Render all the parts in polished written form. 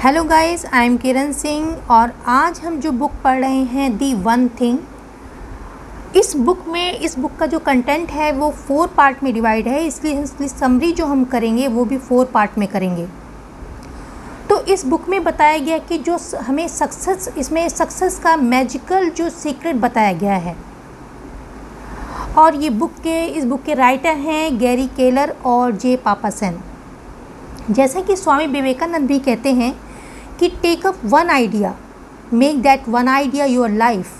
Hello guys, I am किरण सिंह और आज हम जो बुक पढ़ रहे हैं दी वन थिंग। इस बुक का जो कंटेंट है वो 4 पार्ट में डिवाइड है, इसलिए समरी जो हम करेंगे वो भी 4 पार्ट में करेंगे। तो इस बुक में बताया गया कि जो हमें सक्सेस का मैजिकल जो सीक्रेट बताया गया है। और इस बुक के राइटर हैं गैरी केलर और जे पापासन। जैसे कि स्वामी विवेकानंद भी कहते हैं कि take up one idea, make that one idea your life,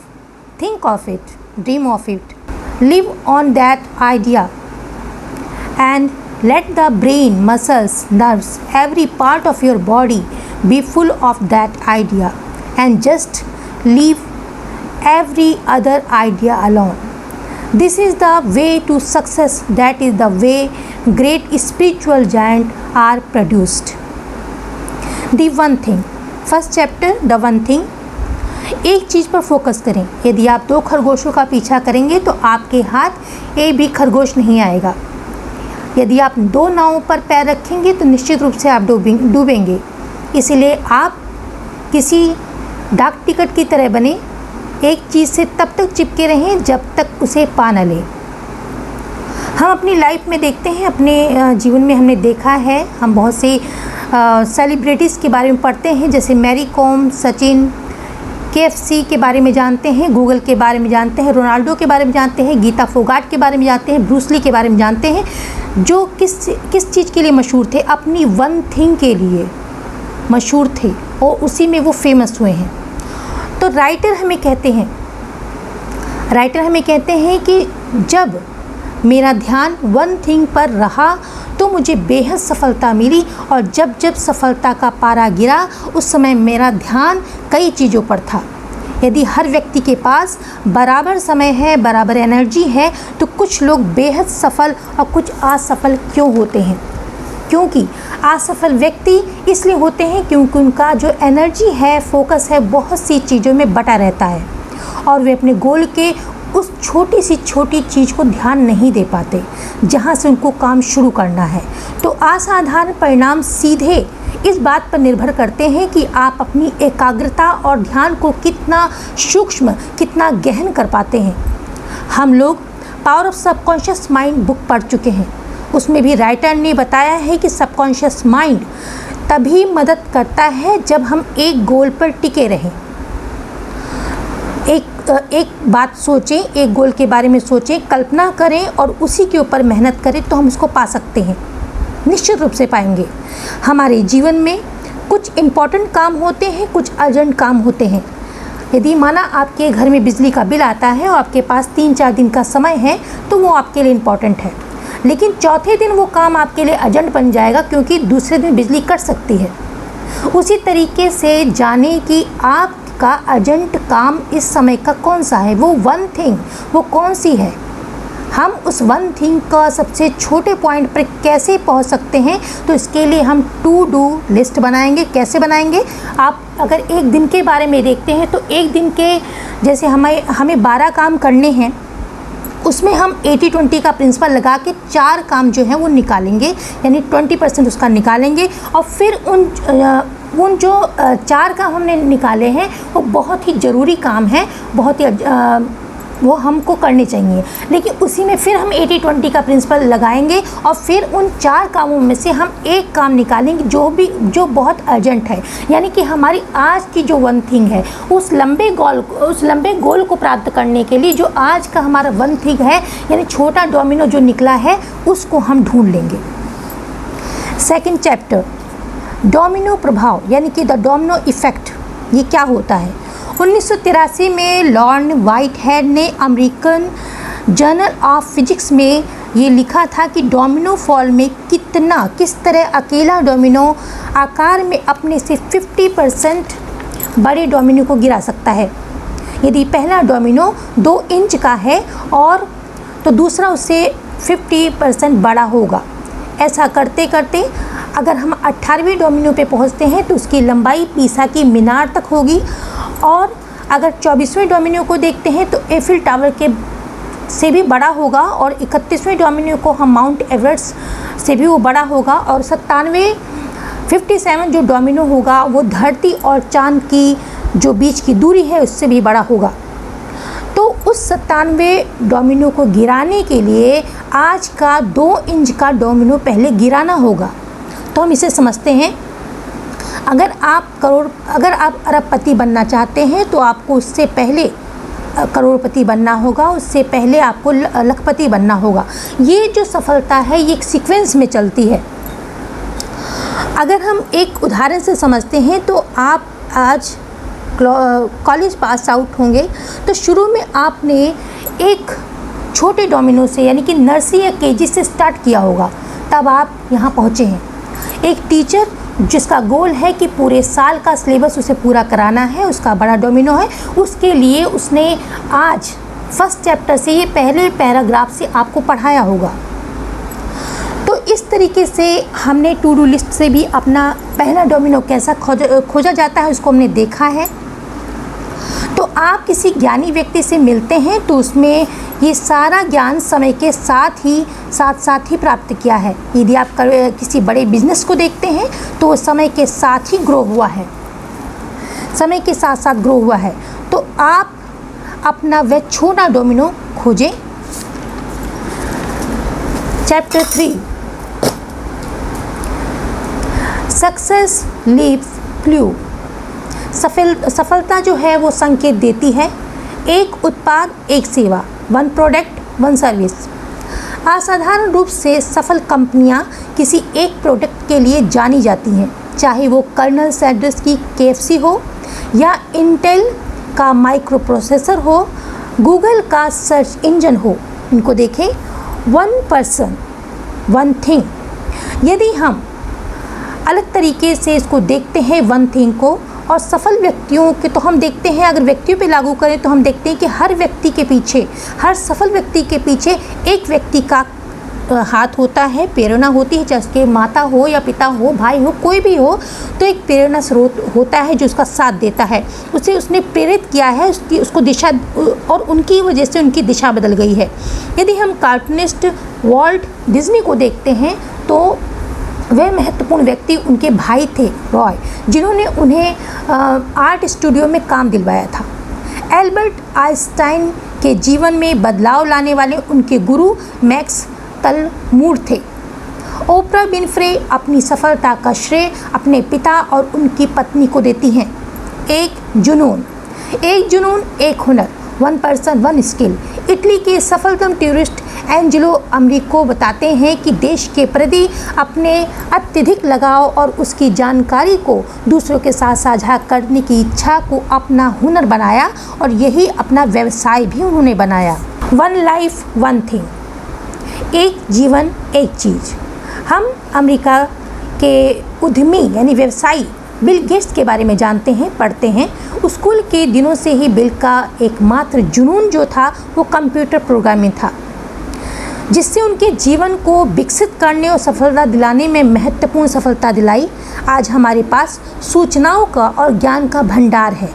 think of it, dream of it, live on that idea and let the brain, muscles, nerves, every part of your body be full of that idea and just leave every other idea alone. This is the way to success. That is the way great spiritual giants are produced. The one thing. First chapter, the one thing. एक चीज़ पर focus करें। यदि आप 2 खरगोशों का पीछा करेंगे तो आपके हाथ एक भी खरगोश नहीं आएगा। यदि आप 2 नावों पर पैर रखेंगे तो निश्चित रूप से आप डूबेंगे। इसलिए आप किसी डाक टिकट की तरह बने, एक चीज़ से तब तक चिपके रहें जब तक उसे पा न लें। हम अपनी लाइफ में देखते हैं, अपने जीवन में हमने देखा है, हम बहुत से सेलिब्रिटीज़ के बारे में पढ़ते हैं, जैसे मैरी कॉम, सचिन, KFC के बारे में जानते हैं, गूगल के बारे में जानते हैं, रोनाल्डो के बारे में जानते हैं, गीता फोगाट के बारे में जानते हैं, ब्रूस ली के बारे में जानते हैं, जो किस चीज़ के लिए मशहूर थे? अपनी वन थिंग के लिए मशहूर थे और उसी में वो फेमस हुए हैं। तो राइटर हमें कहते हैं कि जब मेरा ध्यान वन थिंग पर रहा तो मुझे बेहद सफलता मिली, और जब सफलता का पारा गिरा उस समय मेरा ध्यान कई चीज़ों पर था। यदि हर व्यक्ति के पास बराबर समय है, बराबर एनर्जी है, तो कुछ लोग बेहद सफल और कुछ असफल क्यों होते हैं? क्योंकि असफल व्यक्ति इसलिए होते हैं क्योंकि उनका जो एनर्जी है, फोकस है, बहुत सी चीज़ों में बटा रहता है और वे अपने गोल के उस छोटी चीज़ को ध्यान नहीं दे पाते जहाँ से उनको काम शुरू करना है। तो असाधारण परिणाम सीधे इस बात पर निर्भर करते हैं कि आप अपनी एकाग्रता और ध्यान को कितना सूक्ष्म, कितना गहन कर पाते हैं। हम लोग power of subconscious mind book पढ़ चुके हैं। उसमें भी राइटर ने बताया है कि सबकॉन्शियस माइंड तभी मदद करता है जब हम एक गोल पर टिके रहें। एक बात सोचें, एक गोल के बारे में सोचें, कल्पना करें और उसी के ऊपर मेहनत करें तो हम उसको पा सकते हैं, निश्चित रूप से पाएंगे। हमारे जीवन में कुछ इम्पॉर्टेंट काम होते हैं, कुछ अर्जेंट काम होते हैं। यदि माना आपके घर में बिजली का बिल आता है और आपके पास 3-4 दिन का समय है तो वो आपके लिए इम्पॉर्टेंट है, लेकिन चौथे दिन वो काम आपके लिए अर्जेंट बन जाएगा क्योंकि दूसरे दिन बिजली कट सकती है। उसी तरीके से जाने कि आपका अर्जेंट काम इस समय का कौन सा है, वो वन थिंग वो कौन सी है। हम उस वन थिंग का सबसे छोटे पॉइंट पर कैसे पहुंच सकते हैं, तो इसके लिए हम टू डू लिस्ट बनाएंगे। कैसे बनाएंगे? आप अगर एक दिन के बारे में देखते हैं तो एक दिन के जैसे हमें 12 काम करने हैं, उसमें हम 80-20 का प्रिंसिपल लगा के 4 काम जो हैं वो निकालेंगे, यानी 20% उसका निकालेंगे। और फिर उन जो 4 काम हमने निकाले हैं वो बहुत ही ज़रूरी काम है, बहुत ही वो हमको करने चाहिए, लेकिन उसी में फिर हम 80-20 का प्रिंसिपल लगाएंगे और फिर उन 4 कामों में से हम एक काम निकालेंगे जो बहुत अर्जेंट है। यानी कि हमारी आज की जो वन थिंग है, उस लंबे गोल को प्राप्त करने के लिए जो आज का हमारा वन थिंग है, यानी छोटा डोमिनो जो निकला है, उसको हम ढूंढ लेंगे। सेकेंड चैप्टर, डोमिनो प्रभाव, यानी कि द डोमिनो इफ़ेक्ट। ये क्या होता है? 1983 में लॉर्ड व्हाइटहेड ने अमेरिकन जर्नल ऑफ फिजिक्स में ये लिखा था कि डोमिनो फॉल में किस तरह अकेला डोमिनो आकार में अपने से 50% बड़े डोमिनो को गिरा सकता है। यदि पहला डोमिनो 2 इंच का है और तो दूसरा उससे 50% बड़ा होगा। ऐसा करते करते अगर हम 18वें डोमिनो पे पहुंचते हैं तो उसकी लंबाई पीसा की मीनार तक होगी, और अगर 24वें डोमिनो को देखते हैं तो एफिल टावर के से भी बड़ा होगा, और 31वें डोमिनो को हम माउंट एवरेस्ट से भी वो बड़ा होगा, और 97वें 57 जो डोमिनो होगा वो धरती और चांद की जो बीच की दूरी है उससे भी बड़ा होगा। तो उस 97 डोमिनो को गिराने के लिए आज का 2 इंच का डोमिनो पहले गिराना होगा। तो हम इसे समझते हैं। अगर आप अरबपति बनना चाहते हैं तो आपको उससे पहले करोड़पति बनना होगा, उससे पहले आपको लखपति बनना होगा। ये जो सफलता है ये एक सीक्वेंस में चलती है। अगर हम एक उदाहरण से समझते हैं तो आप आज कॉलेज पास आउट होंगे तो शुरू में आपने एक छोटे डोमिनो से यानी कि नर्सरी या केजी से स्टार्ट किया होगा, तब आप यहाँ पहुँचे हैं। एक टीचर जिसका गोल है कि पूरे साल का सिलेबस उसे पूरा कराना है, उसका बड़ा डोमिनो है, उसके लिए उसने आज फर्स्ट चैप्टर से ये पहले पैराग्राफ से आपको पढ़ाया होगा। तो इस तरीके से हमने टू डू लिस्ट से भी अपना पहला डोमिनो कैसा खोजा जाता है उसको हमने देखा है। तो आप किसी ज्ञानी व्यक्ति से मिलते हैं तो उसमें ये सारा ज्ञान समय के साथ ही प्राप्त किया है। यदि आप किसी बड़े बिजनेस को देखते हैं तो वो समय के साथ ही ग्रो हुआ है, समय के साथ साथ ग्रो हुआ है। तो आप अपना वह छोटा डोमिनो खोजें। Chapter 3 success leaves clue. सफलता जो है वो संकेत देती है। एक उत्पाद एक सेवा, वन प्रोडक्ट वन सर्विस। असाधारण रूप से सफल कंपनियां किसी एक प्रोडक्ट के लिए जानी जाती हैं, चाहे वो कर्नल सैंडर्स की KFC हो या इंटेल का माइक्रो प्रोसेसर हो, गूगल का सर्च इंजन हो। इनको देखें, वन पर्सन वन थिंग। यदि हम अलग तरीके से इसको देखते हैं वन थिंग को और सफल व्यक्तियों के, तो हम देखते हैं अगर व्यक्तियों पे लागू करें तो हम देखते हैं कि हर व्यक्ति के पीछे, हर सफल व्यक्ति के पीछे एक व्यक्ति का हाथ होता है, प्रेरणा होती है। चाहे उसके माता हो या पिता हो, भाई हो, कोई भी हो, तो एक प्रेरणा स्रोत होता है जो उसका साथ देता है, उसे उसने प्रेरित किया है, उसको दिशा, और उनकी वजह से उनकी दिशा बदल गई है। यदि हम कार्टूनिस्ट वॉल्ट डिज्नी को देखते हैं तो वह महत्वपूर्ण व्यक्ति उनके भाई थे रॉय, जिन्होंने उन्हें आर्ट स्टूडियो में काम दिलवाया था। एल्बर्ट आइंस्टाइन के जीवन में बदलाव लाने वाले उनके गुरु मैक्स तलमूड थे। ओपरा विनफ्रे अपनी सफलता का श्रेय अपने पिता और उनकी पत्नी को देती हैं। एक जुनून एक हुनर, one person one skill. Italy के सफलतम टूरिस्ट एंजेलो अमरिको बताते हैं कि देश के प्रति अपने अत्यधिक लगाव और उसकी जानकारी को दूसरों के साथ साझा करने की इच्छा को अपना हुनर बनाया और यही अपना व्यवसाय भी उन्होंने बनाया। वन लाइफ वन थिंग, एक जीवन एक चीज़। हम अमेरिका के उद्यमी यानी व्यवसायी बिल गेट्स के बारे में जानते हैं, पढ़ते हैं। स्कूल के दिनों से ही बिल का एकमात्र जुनून जो था वो कंप्यूटर प्रोग्रामिंग था, जिससे उनके जीवन को विकसित करने और सफलता दिलाने में महत्वपूर्ण सफलता दिलाई। आज हमारे पास सूचनाओं का और ज्ञान का भंडार है।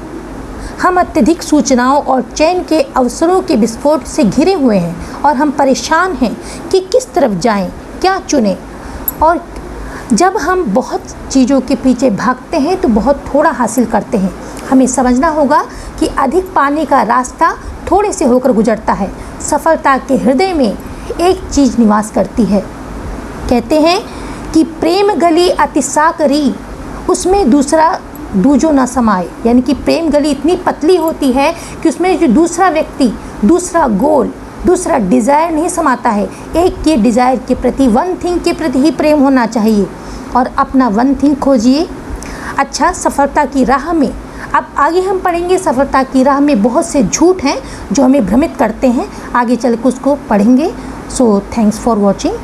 हम अत्यधिक सूचनाओं और चयन के अवसरों के विस्फोट से घिरे हुए हैं और हम परेशान हैं कि किस तरफ जाएं, क्या चुनें। और जब हम बहुत चीज़ों के पीछे भागते हैं तो बहुत थोड़ा हासिल करते हैं। हमें समझना होगा कि अधिक पाने का रास्ता थोड़े से होकर गुजरता है। सफलता के हृदय में एक चीज़ निवास करती है। कहते हैं कि प्रेम गली अतिसा करी, उसमें दूसरा दूजो न समाए। यानी कि प्रेम गली इतनी पतली होती है कि उसमें जो दूसरा व्यक्ति, दूसरा गोल, दूसरा डिज़ायर नहीं समाता है। एक के डिज़ायर के प्रति, वन थिंग के प्रति ही प्रेम होना चाहिए और अपना वन थिंग खोजिए। अच्छा, सफलता की राह में अब आगे हम पढ़ेंगे। सफलता की राह में बहुत से झूठ हैं जो हमें भ्रमित करते हैं, आगे चल के उसको पढ़ेंगे। So thanks for watching.